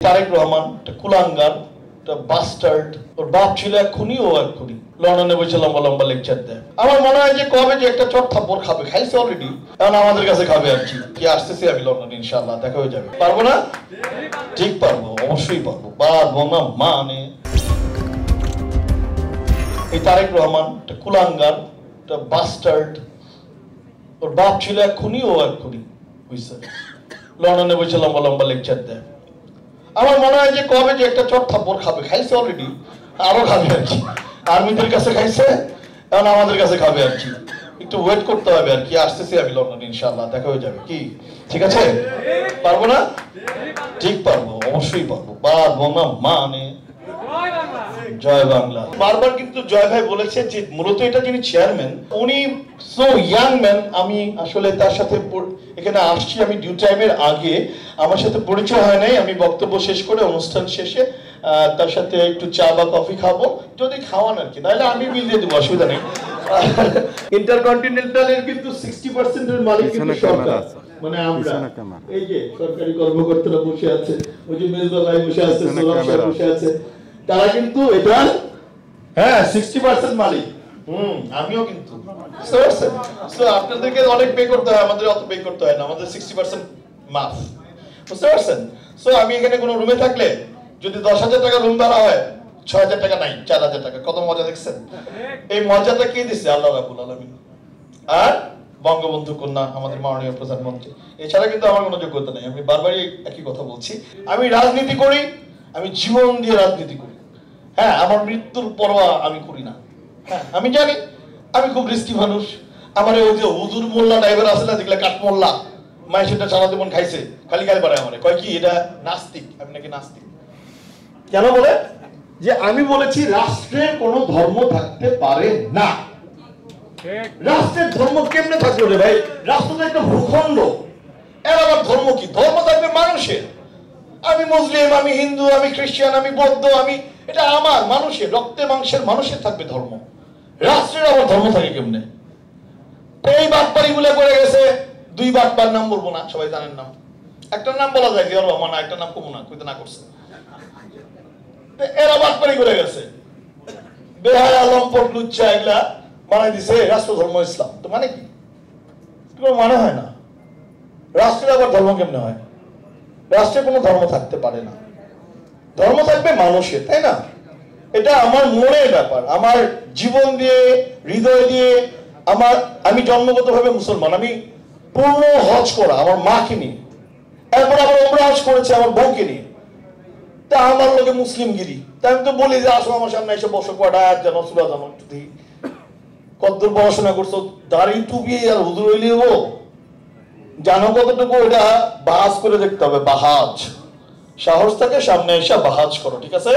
তারেক রহমান একটা কুলাঙ্গার, একটা বাস্টার্ড। ওর বাপ ছিল এক খুনি, ও এক খুনি। লন্ডনে বসে লম্বা লম্বা লেকচার দেয়। আমার মনে হয় যে কবে যে একটা চট থাপ্পড় খাবে, খাইছে অলরেডি, এখন আমাদের কাছে খাবে আর কি। কি আসতেছি আমি লন্ডনে, ইনশাআল্লাহ দেখা হয়ে যাবে। পারবো না? ঠিক পারবো, অবশ্যই পারবো। পারবো না মানে। এই তারেক রহমান একটা কুলাঙ্গার, একটা বাস্টার্ড। ওর বাপ ছিল এক খুনি, ও এক খুনি বুঝছে। লন্ডনে বসে লম্বা লম্বা লেকচার দেয়। আমার মনে হয় যে কবে যে একটা চট থাপ্পড় খাবে, খাইছে অলরেডি, আরো খাবে আর কি। আর্মিদের কাছে খাইছে, এখন আমাদের কাছে খাবে আর কি। একটু ওয়েট করতে হবে আর কি। আসতেছি আমি লন্ডনে, ইনশাআল্লাহ দেখা হয়ে যাবে। কি ঠিক আছে? পারবো না? ঠিক পারবো, অবশ্যই পারবো। পারবো না মানে। জয় বাংলা। বারবার কিন্তু জয় ভাই বলেছে যে মূলত এটা যিনি চেয়ারম্যান, উনি সো ইয়াং ম্যান। আমি আসলে তার সাথে এখানে আসছি আমি ডিউ টাইমের আগে, আমার সাথে পরিচয় হয় নাই। আমি বক্তব্য শেষ করে অনুষ্ঠান শেষে তার সাথে একটু চা বা কফি খাবো, যদি খাওয়ান আর কি, নাহলে আমি বিল দিয়ে দেবো, অসুবিধা নেই। ইন্টারকন্টিনেন্টালের কিন্তু 60% এর মালিক কিন্তু সরকার, মানে আমরা। এই যে সরকারি কর্মকর্তারা বসে আছে, ওই যে মেজবাহ ভাই বসে আছে, সোলাম সাহেব বসে আছে, তারা কিন্তু এটা 60% মালিক। আমিও কিন্তু আপনাদেরকে অনেক পে করতে হয়, আমাদের অত পে করতে হয় না, আমাদের 60% মাফ, বুঝতে পারছেন? সো আমি এখানে কোনো রুমে থাকলে যদি 10,000 টাকা রুম ভাড়া হয়, 6,000 টাকা নাই, 4,000 টাকা। কত মজা দেখছেন? এই মজাটা কে দিচ্ছে? আল্লাহ রাব্বুল আলামিন আর বঙ্গবন্ধু কন্যা আমাদের মাননীয় প্রধানমন্ত্রী। এছাড়া কিন্তু আমার কোনো যোগ্যতা নেই। আমি বারবারই একই কথা বলছি, আমি রাজনীতি করি, আমি জীবন দিয়ে রাজনীতি করি। হ্যাঁ, আমার মৃত্যুর পরোয়া আমি করি না। হ্যাঁ, আমি জানি আমি খুব রিস্কি মানুষ। আমার ওই যে হুজুর মোল্লা ড্রাইভার আছে না, যেগুলো কাঠ মোল্লা, মায়ের সেটা সারা জীবন খাইছে, খালি গালি পারে আমার, কয় কি এটা নাস্তিক। আমি নাকি নাস্তিক কেন বলে? যে আমি বলেছি রাষ্ট্রের কোনো ধর্ম থাকতে পারে না। রাষ্ট্রের ধর্ম কেমনে থাকলো রে ভাই? রাষ্ট্র তো একটা ভূখণ্ড, এর আবার ধর্ম কি? ধর্ম থাকবে মানুষের। আমি মুসলিম, আমি হিন্দু, আমি খ্রিস্টান, আমি বৌদ্ধ, আমি, এটা আমার মানুষের, রক্তে মাংসের মানুষের থাকবে ধর্ম। রাষ্ট্রের আবার ধর্ম থাকে কেমনে? এই বাটপারি গুলো করে গেছে। 2 বাটপার নাম বলবো না, সবাই জানেন নাম। একটা নাম বলা যায় জিয়াউর রহমান, একটা নাম কমু না, কইতে না করছে। এরা বাটপারি করে গেছে, বেহায়া লম্পট লুচ্চা এগুলা বানাই দিছে রাষ্ট্র ধর্ম ইসলাম। তো মানে কি? কোনো মানে হয় না। রাষ্ট্রের আবার ধর্ম কেমনে হয়? রাষ্ট্রে কোনো ধর্ম থাকতে পারে না, ধর্ম থাকবে মানুষের, তাই না? এটা আমার মনের ব্যাপার, আমার জীবন দিয়ে, হৃদয় দিয়ে। আমি জন্মগতভাবে মুসলমান, আমি পূর্ণ হজ করা আমার মাকে নিয়ে, এরপর আবার ওমরা হজ করেছে আমার বউকে নিয়ে। তা আমার লোকে মুসলিমগিরি, তা আমি তো বলি যে আসো আমার সামনে এসে বসো, কটা আয়াত জানো, সূরা জানো, একটু দেখি কতদূর পড়াশোনা করছো, দাড়ি টুপি আর হুজুর হইলে জানো কতটুকু, এটা বাহাজ করে দেখতে হবে। বাহাজ, সাহস থাকে সামনে এসে বাহাজ করো, ঠিক আছে?